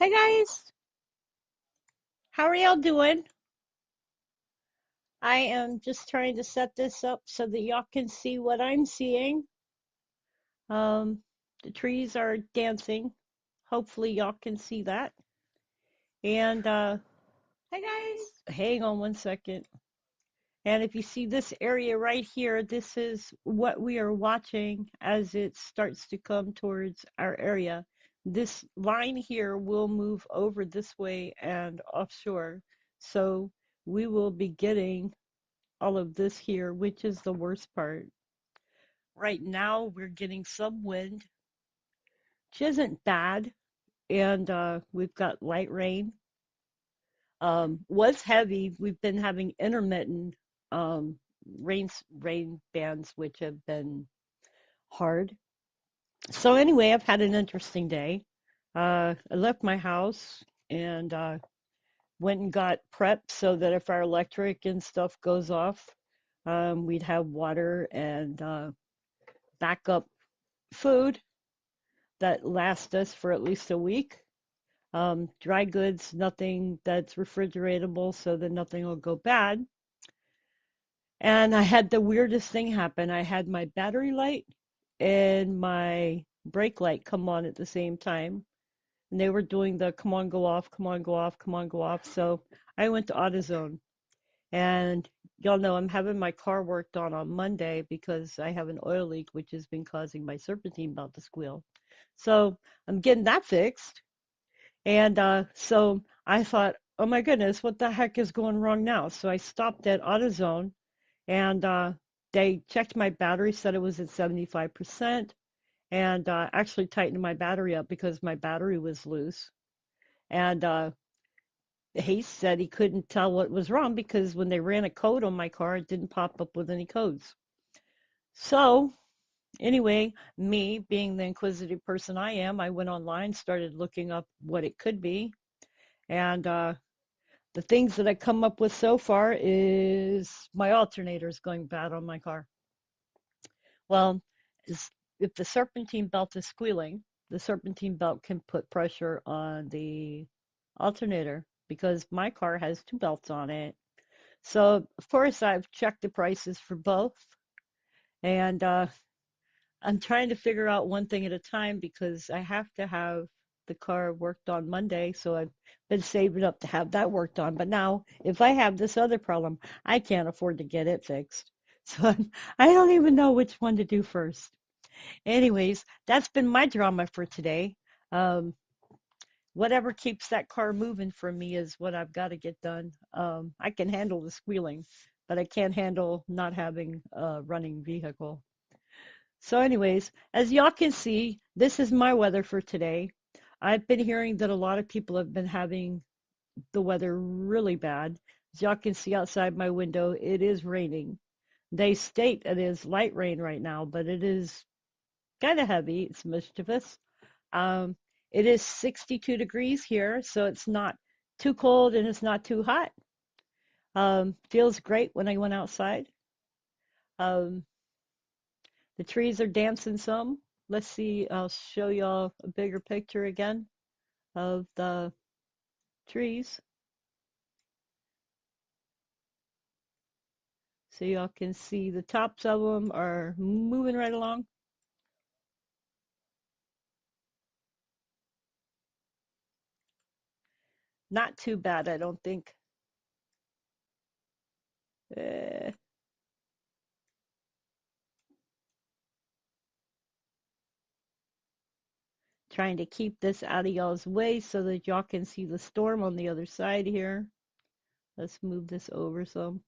Hi guys, how are y'all doing? I am just trying to set this up so that y'all can see what I'm seeing. Um, the trees are dancing. Hopefully y'all can see that. And hi guys, hang on one second. And if you see this area right here, this is what we are watching as it starts to come towards our area. This line here will move over this way and offshore. So we will be getting all of this here, which is the worst part. Right now, we're getting some wind, which isn't bad, and we've got light rain. Was heavy. We've been having intermittent um, rain bands, which have been hard. So anyway, I've had an interesting day. I left my house and went and got prepped so that if our electric and stuff goes off, we'd have water and backup food that lasts us for at least a week. Dry goods, nothing that's refrigeratable so that nothing will go bad. And I had the weirdest thing happen. I had my battery light and my brake light come on at the same time. And they were doing the come on, go off, come on, go off, come on, go off. So I went to AutoZone. And y'all know I'm having my car worked on Monday because I have an oil leak, which has been causing my serpentine belt to squeal. So I'm getting that fixed. And so I thought, oh my goodness, what the heck is going wrong now? So I stopped at AutoZone and they checked my battery, said it was at 75%, and actually tightened my battery up because my battery was loose. And he said he couldn't tell what was wrong because when they ran a code on my car, it didn't pop up with any codes. So anyway, me being the inquisitive person I am, I went online, started looking up what it could be, and the things that I come up with so far is my alternator is going bad on my car. Well, if the serpentine belt is squealing, the serpentine belt can put pressure on the alternator because my car has two belts on it. So, of course, I've checked the prices for both, and I'm trying to figure out one thing at a time because I have to have the car worked on Monday. So I've been saving up to have that worked on. But now, if I have this other problem, I can't afford to get it fixed. So I don't even know which one to do first. Anyways, that's been my drama for today. Um, Whatever keeps that car moving for me is what I've got to get done. I can handle the squealing, but I can't handle not having a running vehicle. So, anyways, as y'all can see, this is my weather for today. I've been hearing that a lot of people have been having the weather really bad. As y'all can see outside my window, it is raining. They state it is light rain right now, but it is kind of heavy. It's mischievous. Um, it is 62 degrees here, so it's not too cold and it's not too hot. Feels great when I went outside. Um, the trees are dancing some. Let's see, I'll show y'all a bigger picture again of the trees so y'all can see the tops of them are moving right along. Not too bad, I don't think. Uh, Trying to keep this out of y'all's way so that y'all can see the storm on the other side here. Let's move this over some.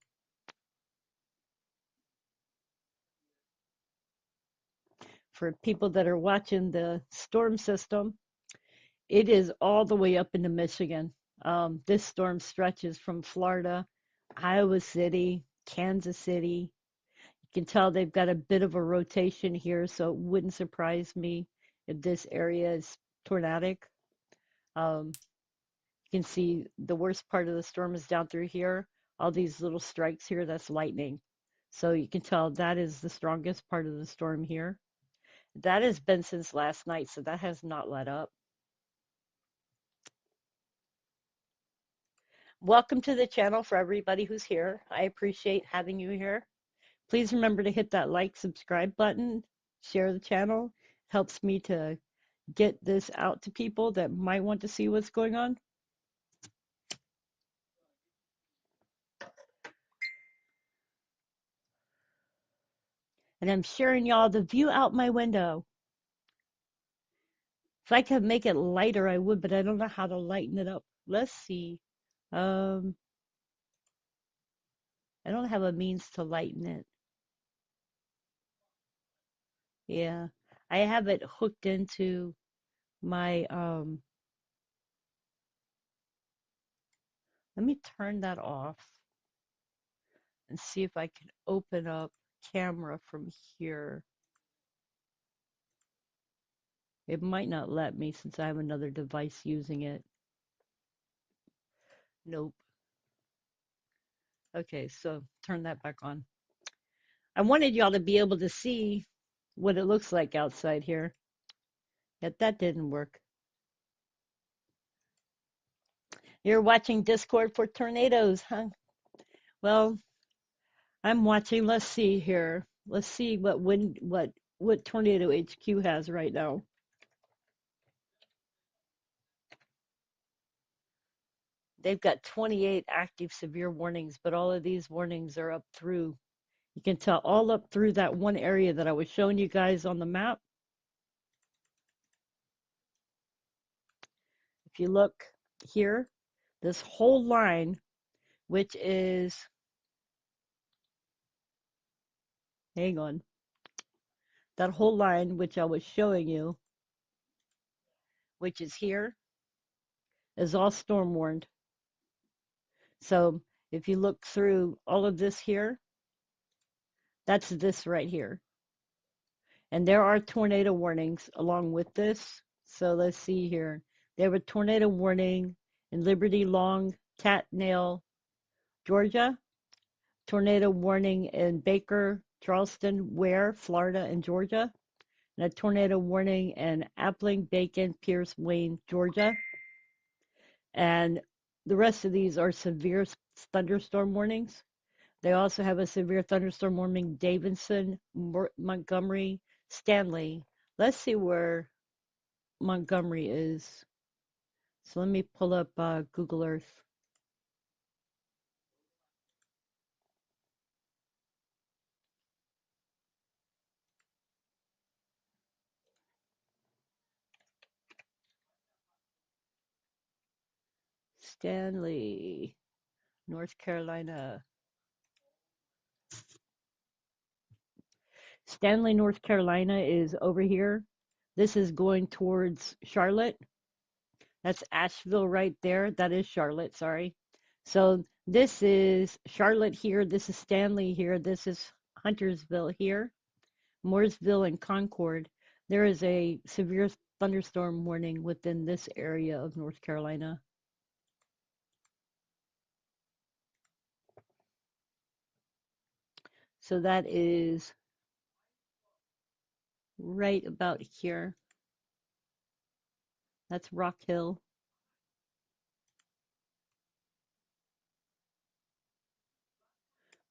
For people that are watching the storm system, it is all the way up into Michigan. This storm stretches from Florida, Iowa City, Kansas City. You can tell they've got a bit of a rotation here, so it wouldn't surprise me if this area is tornadic. Um, you can see the worst part of the storm is down through here. All these little strikes here, that's lightning. So you can tell that is the strongest part of the storm here. That has been since last night, so that has not let up. Welcome to the channel for everybody who's here. I appreciate having you here. Please remember to hit that like, subscribe button, share the channel. Helps me to get this out to people that might want to see what's going on. And I'm sharing y'all the view out my window. If I could make it lighter, I would, but I don't know how to lighten it up. Let's see. Um, I don't have a means to lighten it. Yeah, I have it hooked into my, let me turn that off and see if I can open up camera from here. It might not let me since I have another device using it. Nope. Okay, so turn that back on. I wanted y'all to be able to see what it looks like outside here. Yet that didn't work. You're watching Discord for tornadoes, huh? Well, I'm watching. Let's see here. Let's see what Tornado HQ has right now. They've got 28 active severe warnings, but all of these warnings are up through. You can tell all up through that one area that I was showing you guys on the map. If you look here, this whole line, which is, hang on, that whole line which I was showing you, which is here, is all storm warned. So if you look through all of this here, that's this right here. And there are tornado warnings along with this. So let's see here. They have a tornado warning in Liberty Long, Cat Nail, Georgia. Tornado warning in Baker, Charleston, Ware, Florida, and Georgia. And a tornado warning in Appling, Bacon, Pierce, Wayne, Georgia. And the rest of these are severe thunderstorm warnings. They also have a severe thunderstorm warning Davidson, Montgomery, Stanley. Let's see where Montgomery is. So let me pull up Google Earth. Stanley, North Carolina. Stanley, North Carolina is over here. This is going towards Charlotte. That's Asheville right there. That is Charlotte, sorry. So this is Charlotte here. This is Stanley here. This is Huntersville here. Mooresville and Concord. There is a severe thunderstorm warning within this area of North Carolina. So that is right about here. That's Rock Hill.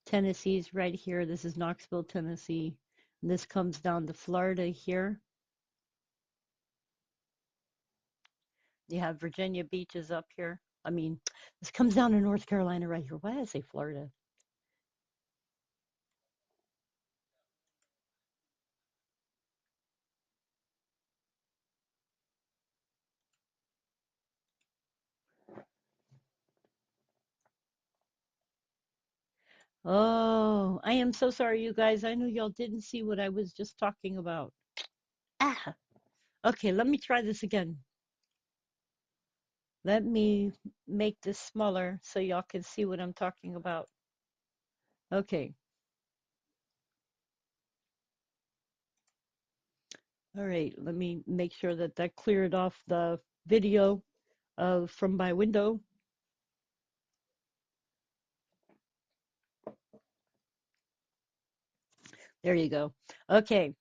Tennessee's right here. This is Knoxville, Tennessee. And this comes down to Florida here. You have Virginia Beach is up here. I mean, this comes down to North Carolina right here. Why did I say Florida? Oh, I am so sorry, you guys. I know y'all didn't see what I was just talking about. Ah, okay, let me try this again. Let me make this smaller so y'all can see what I'm talking about. Okay. All right, let me make sure that that cleared off the video from my window. There you go. Okay.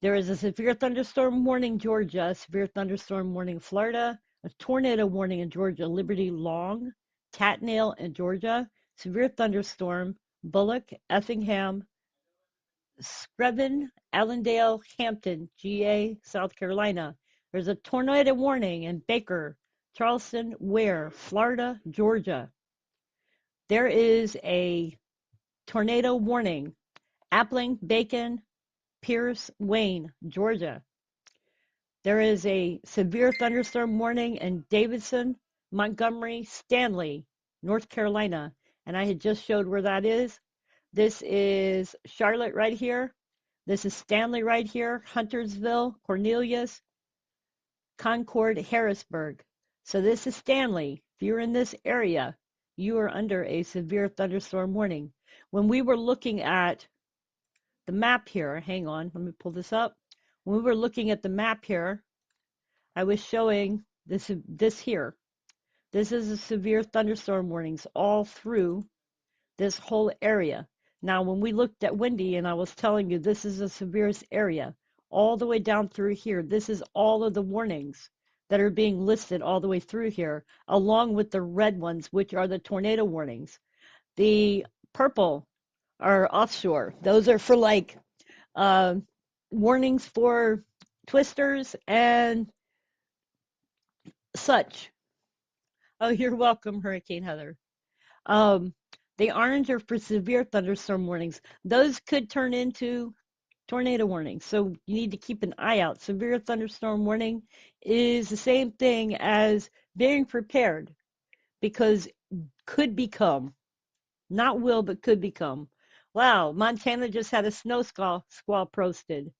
There is a severe thunderstorm warning, Georgia, severe thunderstorm warning, Florida, a tornado warning in Georgia, Liberty Long, Tatnall in Georgia, severe thunderstorm, Bullock, Effingham, Screven, Allendale, Hampton, GA, South Carolina. There's a tornado warning in Baker, Charleston, Ware, Florida, Georgia. There is a tornado warning, Appling, Bacon, Pierce, Wayne, Georgia. There is a severe thunderstorm warning in Davidson, Montgomery, Stanley, North Carolina. And I had just showed where that is. This is Charlotte right here. This is Stanley right here, Huntersville, Cornelius, Concord, Harrisburg. So this is Stanley. If you're in this area, you are under a severe thunderstorm warning. When we were looking at the map here, hang on, let me pull this up. When we were looking at the map here, I was showing this here. This is a severe thunderstorm warnings all through this whole area. Now, when we looked at Windy and I was telling you this is the severest area, all the way down through here, this is all of the warnings that are being listed all the way through here, along with the red ones, which are the tornado warnings. The purple are offshore. Those are for like uh, warnings for twisters and such. Oh, you're welcome, Hurricane Heather. Um, the orange are for severe thunderstorm warnings. Those could turn into tornado warnings. So you need to keep an eye out. Severe thunderstorm warning is the same thing as being prepared because could become, not will, but could become. Wow, Montana just had a squall posted.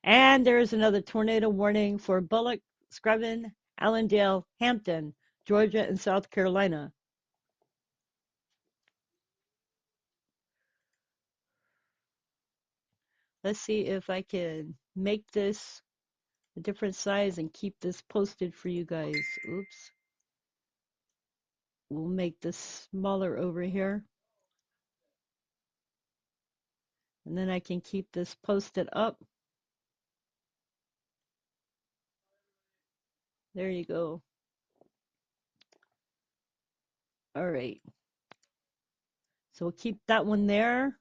And there's another tornado warning for Bullock, Screven, Allendale, Hampton, Georgia, and South Carolina. Let's see if I can make this a different size and keep this posted for you guys. Oops. We'll make this smaller over here. And then I can keep this posted up. There you go. All right. So we'll keep that one there.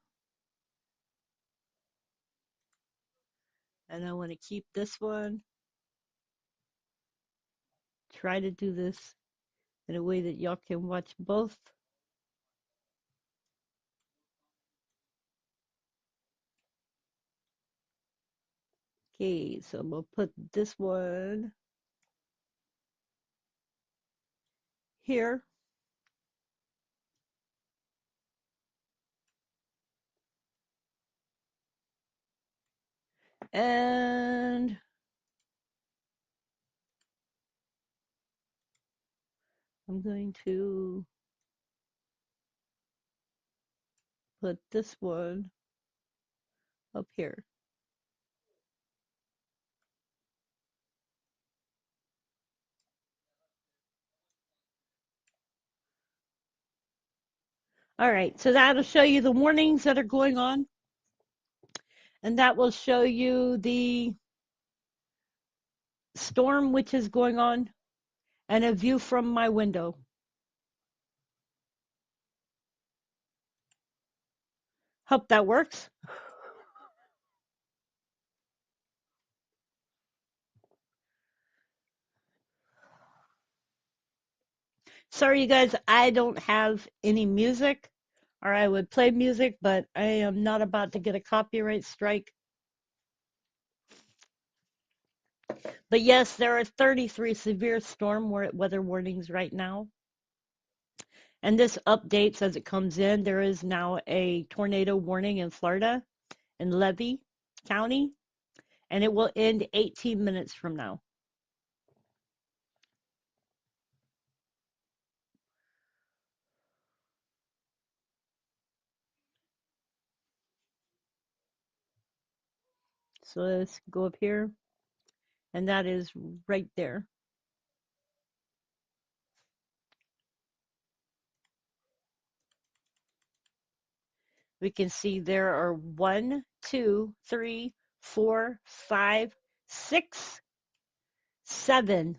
And I want to keep this one. Try to do this in a way that y'all can watch both. Okay, so I'm going to put this one here. And I'm going to put this one up here. All right, so that'll show you the warnings that are going on. And that will show you the storm which is going on and a view from my window. Hope that works. Sorry, you guys, I don't have any music, or I would play music, but I am not about to get a copyright strike. But yes, there are 33 severe storm weather warnings right now. And this updates as it comes in. There is now a tornado warning in Florida, in Levy County, and it will end 18 minutes from now. So let's go up here, and that is right there. We can see there are 1, 2, 3, 4, 5, 6, 7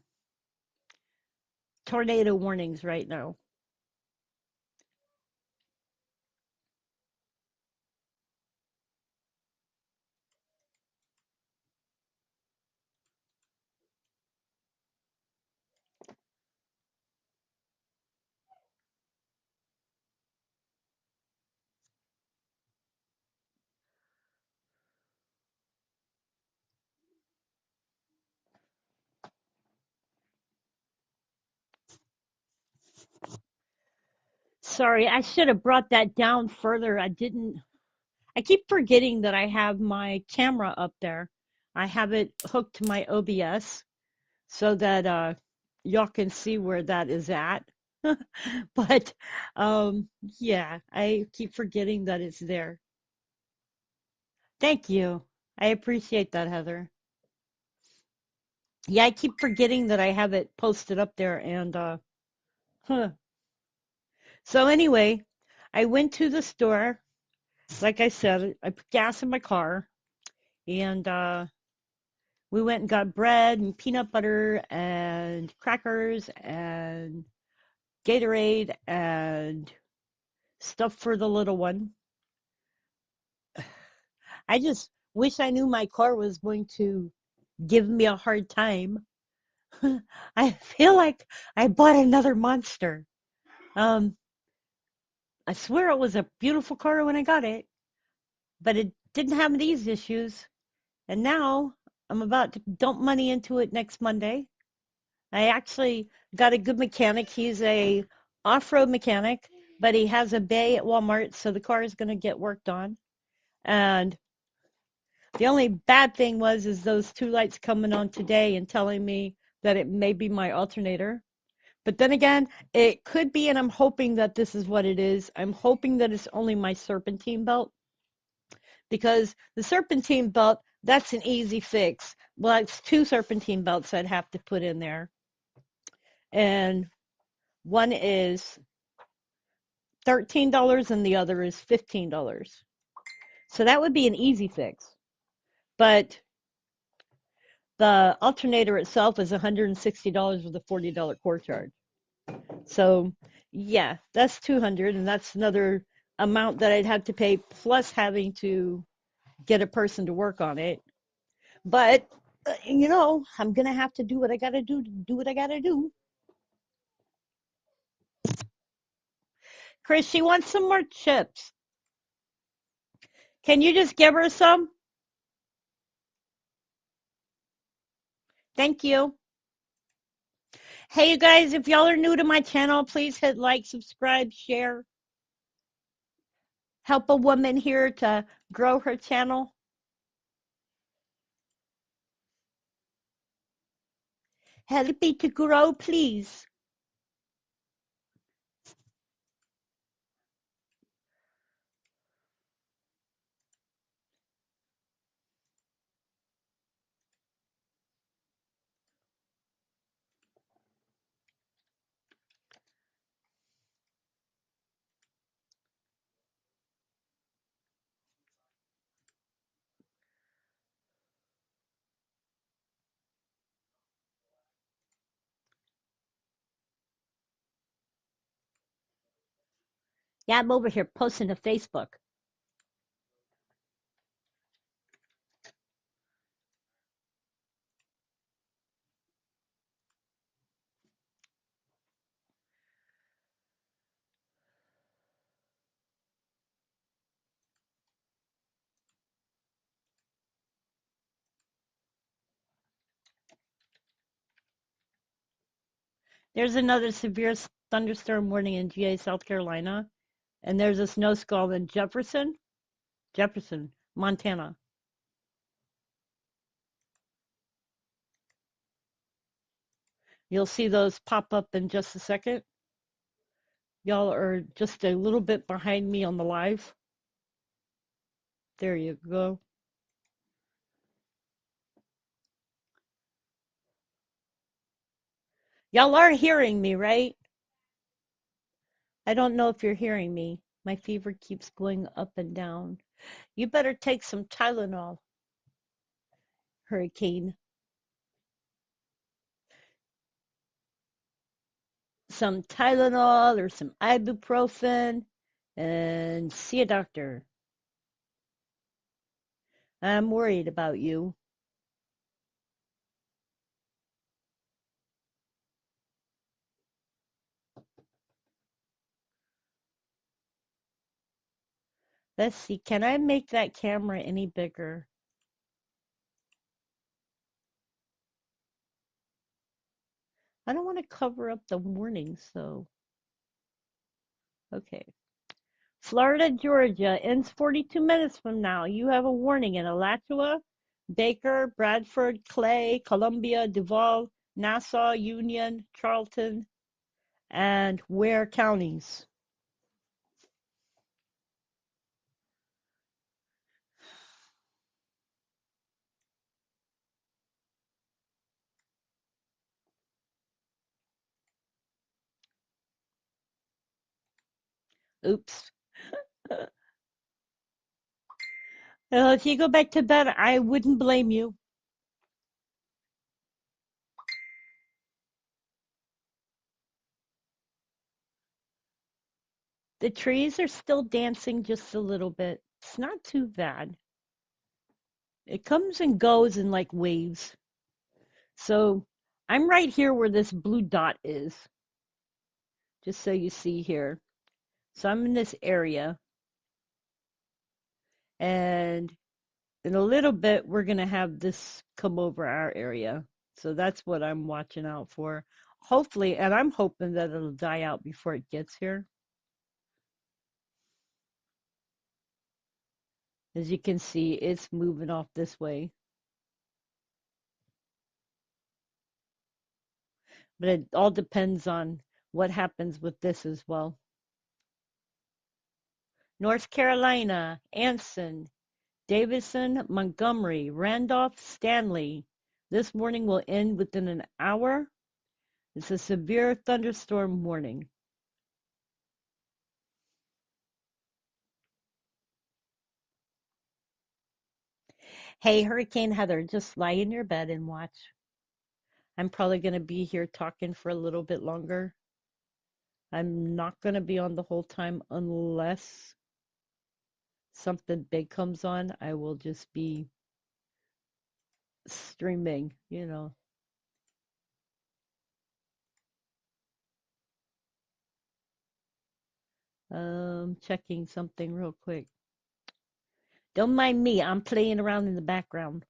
tornado warnings right now. Sorry, I should have brought that down further. I didn't. I keep forgetting that I have my camera up there. I have it hooked to my OBS so that y'all can see where that is at. But yeah, I keep forgetting that it's there. Thank you. I appreciate that, Heather. Yeah, I keep forgetting that I have it posted up there and huh. So anyway, I went to the store. Like I said, I put gas in my car and we went and got bread and peanut butter and crackers and Gatorade and stuff for the little one. I just wish I knew my car was going to give me a hard time. I feel like I bought another monster. Um, I swear it was a beautiful car when I got it, but it didn't have these issues. And now I'm about to dump money into it next Monday. I actually got a good mechanic. He's a off-road mechanic, but he has a bay at Walmart, so the car is going to get worked on. And the only bad thing was is those two lights coming on today and telling me that it may be my alternator. But then again, it could be, and I'm hoping that this is what it is. I'm hoping that it's only my serpentine belt because the serpentine belt, that's an easy fix. Well, it's two serpentine belts I'd have to put in there. And one is $13 and the other is $15. So that would be an easy fix. But the alternator itself is $160 with a $40 core charge. So yeah, that's 200 and that's another amount that I'd have to pay plus having to get a person to work on it. But I'm going to have to do what I got to do what I got to do. Chris, she wants some more chips. Can you just give her some? Thank you. Hey, you guys, if y'all are new to my channel, please hit like, subscribe, share. Help a woman here to grow her channel. Help me to grow, please. Yeah, I'm over here posting to Facebook. There's another severe thunderstorm warning in GA, South Carolina, and there's a snow squall in Jefferson, Montana. You'll see those pop up in just a second. Y'all are just a little bit behind me on the live. There you go. Y'all are hearing me, right? I don't know if you're hearing me. My fever keeps going up and down. You better take some Tylenol, Hurricane. Some Tylenol or some ibuprofen and see a doctor. I'm worried about you. Let's see, can I make that camera any bigger? I don't want to cover up the warnings though. Okay. Florida, Georgia ends 42 minutes from now. You have a warning in Alachua, Baker, Bradford, Clay, Columbia, Duval, Nassau, Union, Charlton, and Ware counties. Oops. Well, if you go back to bed, I wouldn't blame you. The trees are still dancing just a little bit. It's not too bad. It comes and goes in like waves. So I'm right here where this blue dot is, just so you see here. So I'm in this area, and in a little bit, we're going to have this come over our area. So that's what I'm watching out for. Hopefully, and I'm hoping that it'll die out before it gets here. As you can see, it's moving off this way. But it all depends on what happens with this as well. North Carolina, Anson, Davidson, Montgomery, Randolph, Stanley. This warning will end within an hour. It's a severe thunderstorm warning. Hey, Hurricane Heather, just lie in your bed and watch. I'm probably going to be here talking for a little bit longer. I'm not going to be on the whole time unless something big comes on. I will just be streaming. Checking something real quick. Don't mind me, I'm playing around in the background.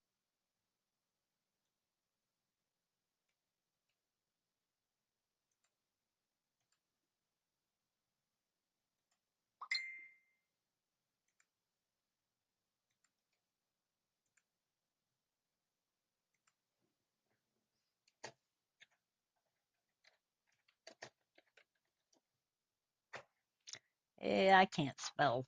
I can't spell.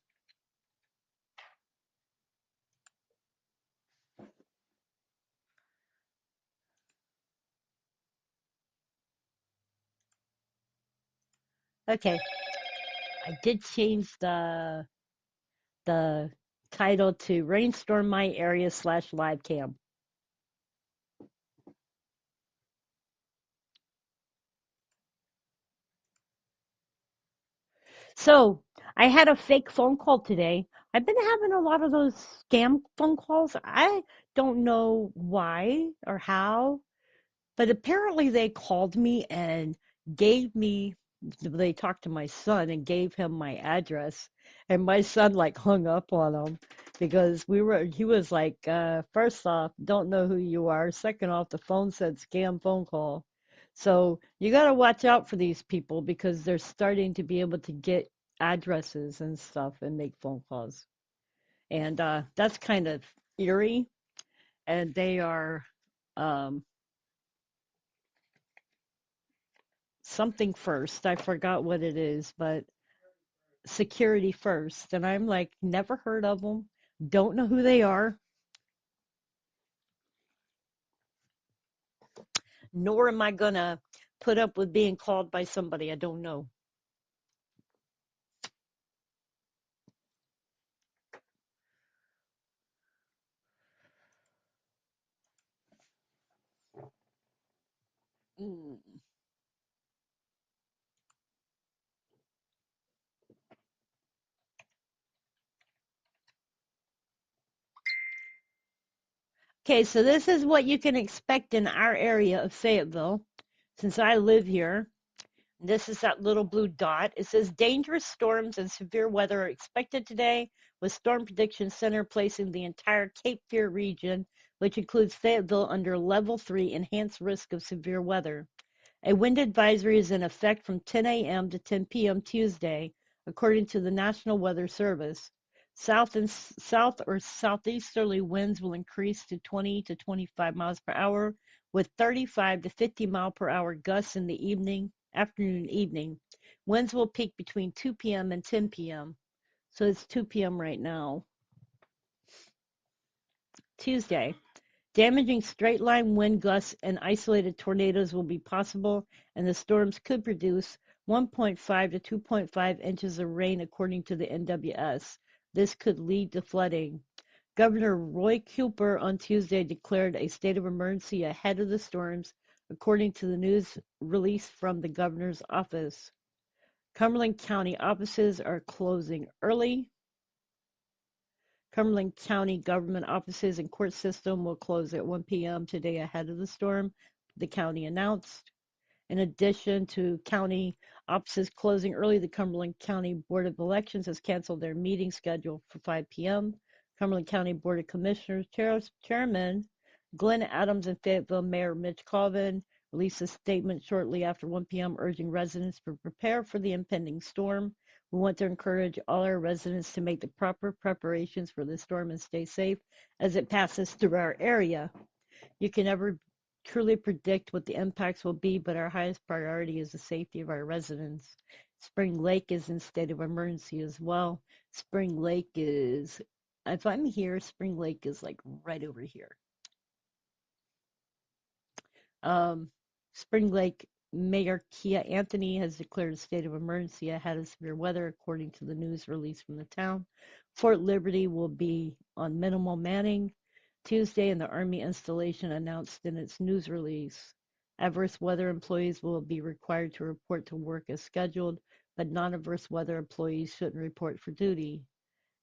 Okay, I did change the title to Rainstorm My Area / live cam. So I had a fake phone call today. I've been having a lot of those scam phone calls. I don't know why or how, but apparently they called me and gave me, they talked to my son and gave him my address. And my son like hung up on him because he was like, first off, don't know who you are. Second off, the phone said scam phone call. So you got to watch out for these people because they're starting to be able to get addresses and stuff and make phone calls. And that's kind of eerie. And they are um, something first. I forgot what it is, but security first. And I'm like, never heard of them, don't know who they are, nor am I going to put up with being called by somebody I don't know. Mm. Okay, so this is what you can expect in our area of Fayetteville, since I live here. This is that little blue dot. It says dangerous storms and severe weather are expected today, with Storm Prediction Center placing the entire Cape Fear region, which includes Fayetteville, under level 3 enhanced risk of severe weather. A wind advisory is in effect from 10 a.m. to 10 p.m. Tuesday. according to the National Weather Service. South or southeasterly winds will increase to 20 to 25 miles per hour, with 35 to 50 mile per hour gusts in the afternoon, and evening. Winds will peak between 2 p.m. and 10 p.m. So it's 2 p.m. right now. Tuesday, damaging straight-line wind gusts and isolated tornadoes will be possible, and the storms could produce 1.5 to 2.5 inches of rain, according to the NWS. This could lead to flooding. Governor Roy Cooper on Tuesday declared a state of emergency ahead of the storms, according to the news release from the governor's office. Cumberland County offices are closing early. Cumberland County government offices and court system will close at 1 p.m. today ahead of the storm, the county announced. In addition to county offices closing early, the Cumberland County Board of Elections has canceled their meeting schedule for 5 p.m. Cumberland County Board of Commissioners Chairman Glenn Adams and Fayetteville Mayor Mitch Colvin released a statement shortly after 1 p.m. urging residents to prepare for the impending storm. We want to encourage all our residents to make the proper preparations for the storm and stay safe as it passes through our area. You can never truly predict what the impacts will be, but our highest priority is the safety of our residents. Spring Lake is in state of emergency as well. Spring Lake is, if I'm here, Spring Lake is like right over here. Um, Spring Lake Mayor Kia Anthony has declared a state of emergency ahead of severe weather, according to the news release from the town. Fort Liberty will be on minimal manning Tuesday, and the Army installation announced in its news release. Adverse weather employees will be required to report to work as scheduled, but non-adverse weather employees shouldn't report for duty.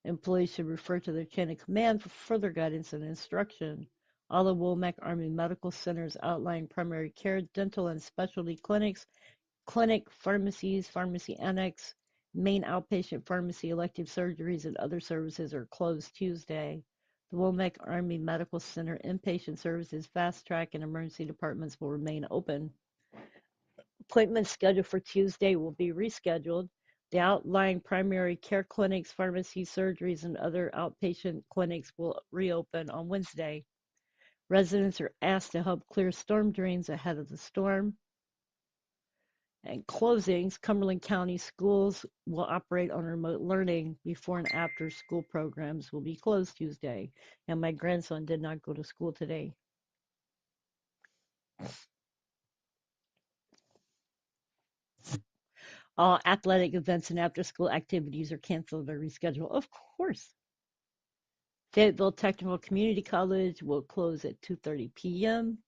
Employees should refer to their chain of command for further guidance and instruction. All the Womack Army Medical Centers outline primary care, dental, and specialty clinic, pharmacies, pharmacy annex, main outpatient pharmacy, elective surgeries, and other services are closed Tuesday. The Womack Army Medical Center inpatient services, fast track, and emergency departments will remain open. Appointments scheduled for Tuesday will be rescheduled. The outlying primary care clinics, pharmacies, surgeries, and other outpatient clinics will reopen on Wednesday. Residents are asked to help clear storm drains ahead of the storm. And closings, Cumberland County schools will operate on remote learning. Before and after school programs will be closed Tuesday. And my grandson did not go to school today. All athletic events and after school activities are canceled or rescheduled. Of course. Fayetteville Technical Community College will close at 2:30 p.m.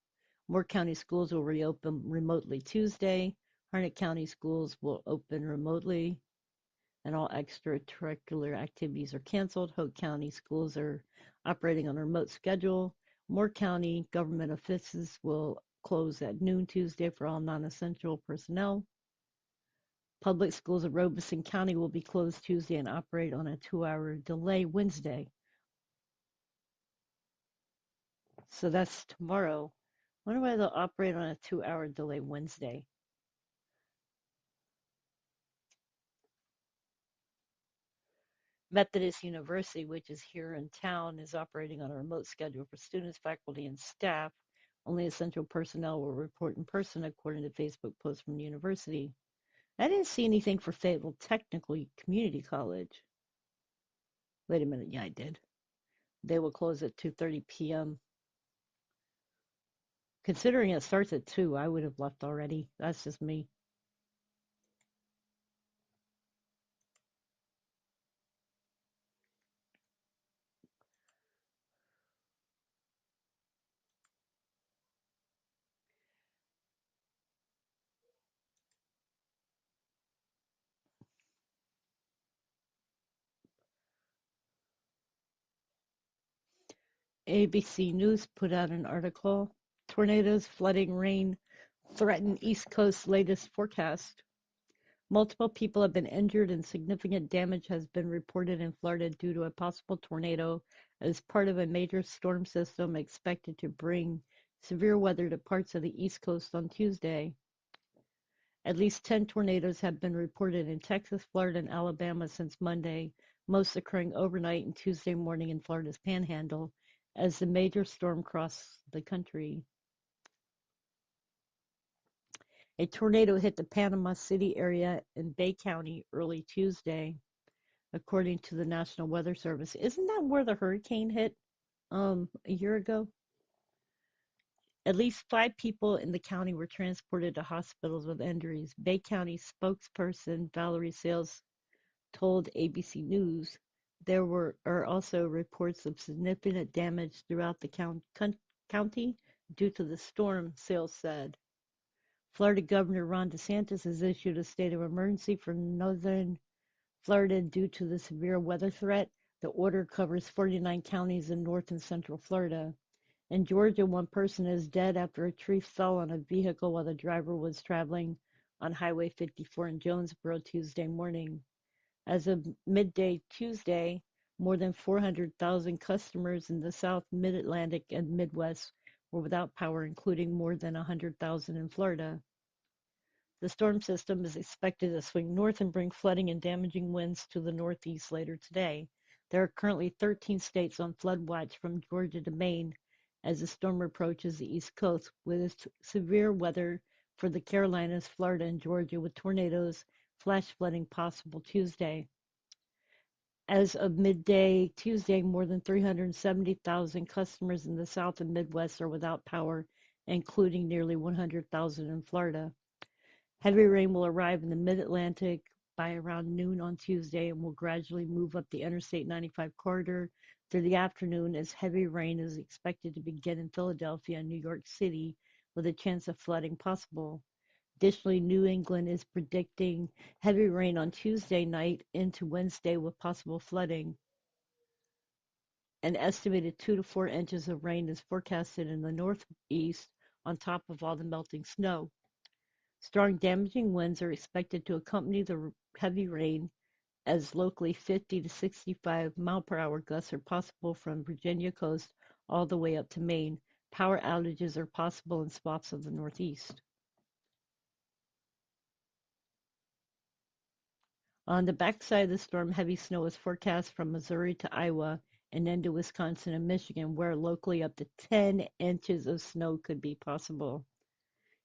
Moore County schools will reopen remotely Tuesday. Harnett County schools will open remotely, and all extracurricular activities are canceled. Hoke County schools are operating on a remote schedule. Moore County government offices will close at noon Tuesday for all non-essential personnel. Public schools of Robeson County will be closed Tuesday and operate on a 2-hour delay Wednesday. So that's tomorrow. I wonder why they'll operate on a 2-hour delay Wednesday. Methodist University, which is here in town, is operating on a remote schedule for students, faculty, and staff. Only essential personnel will report in person, according to Facebook posts from the university. I didn't see anything for Fayetteville Technical Community College. Wait a minute, yeah, I did. They will close at 2:30 p.m. Considering it starts at 2, I would have left already. That's just me. ABC News put out an article. Tornadoes, flooding, rain threaten East Coast's latest forecast. Multiple people have been injured and significant damage has been reported in Florida due to a possible tornado as part of a major storm system expected to bring severe weather to parts of the East Coast on Tuesday. At least 10 tornadoes have been reported in Texas, Florida, and Alabama since Monday, most occurring overnight and Tuesday morning in Florida's Panhandle as the major storm crossed the country. A tornado hit the Panama City area in Bay County early Tuesday, according to the National Weather Service. Isn't that where the hurricane hit a year ago? At least 5 people in the county were transported to hospitals with injuries. Bay County spokesperson Valerie Sales told ABC News there are also reports of significant damage throughout the county due to the storm, Sales said. Florida Governor Ron DeSantis has issued a state of emergency for northern Florida due to the severe weather threat. The order covers 49 counties in north and central Florida. In Georgia, one person is dead after a tree fell on a vehicle while the driver was traveling on Highway 54 in Jonesboro Tuesday morning. As of midday Tuesday, more than 400,000 customers in the South, Mid-Atlantic, and Midwest were without power, including more than 100,000 in Florida. The storm system is expected to swing north and bring flooding and damaging winds to the northeast later today. There are currently 13 states on flood watch from Georgia to Maine as the storm approaches the East Coast, with severe weather for the Carolinas, Florida, and Georgia, with tornadoes, flash flooding possible Tuesday. As of midday Tuesday, more than 370,000 customers in the South and Midwest are without power, including nearly 100,000 in Florida. Heavy rain will arrive in the Mid-Atlantic by around noon on Tuesday and will gradually move up the Interstate 95 corridor through the afternoon as heavy rain is expected to begin in Philadelphia and New York City, with a chance of flooding possible. Additionally, New England is predicting heavy rain on Tuesday night into Wednesday with possible flooding. An estimated 2 to 4 inches of rain is forecasted in the Northeast on top of all the melting snow. Strong damaging winds are expected to accompany the heavy rain, as locally 50 to 65-mile-per-hour gusts are possible from Virginia coast all the way up to Maine. Power outages are possible in spots of the Northeast. On the backside of the storm, heavy snow is forecast from Missouri to Iowa and into Wisconsin and Michigan, where locally up to 10 inches of snow could be possible.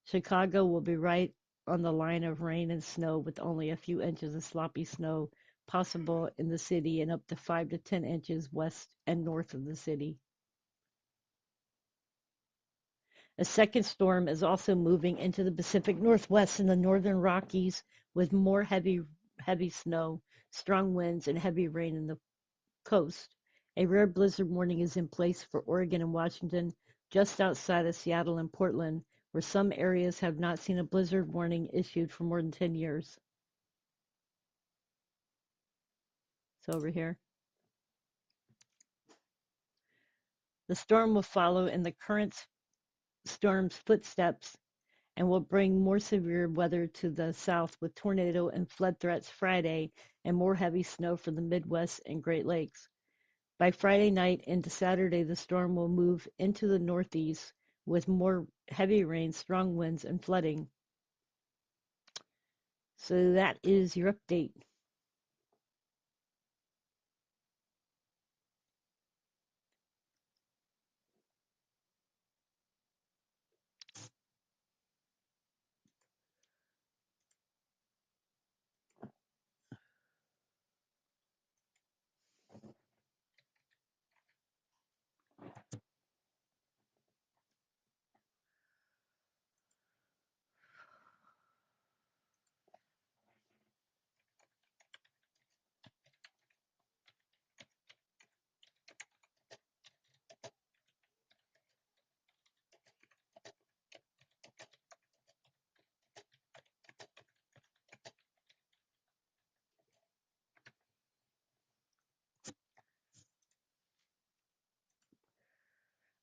Chicago will be right on the line of rain and snow, with only a few inches of sloppy snow possible in the city and up to 5 to 10 inches west and north of the city. A second storm is also moving into the Pacific Northwest and the northern Rockies, with more heavy snow, strong winds, and heavy rain in the coast. A rare blizzard warning is in place for Oregon and Washington, just outside of Seattle and Portland, where some areas have not seen a blizzard warning issued for more than 10 years. So over here. The storm will follow in the current storm's footsteps and will bring more severe weather to the south, with tornado and flood threats Friday and more heavy snow for the Midwest and Great Lakes. By Friday night into Saturday, the storm will move into the northeast with more heavy rain, strong winds, and flooding. So that is your update.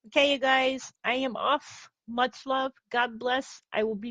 Okay, you guys, I am off. Much love. God bless. I will be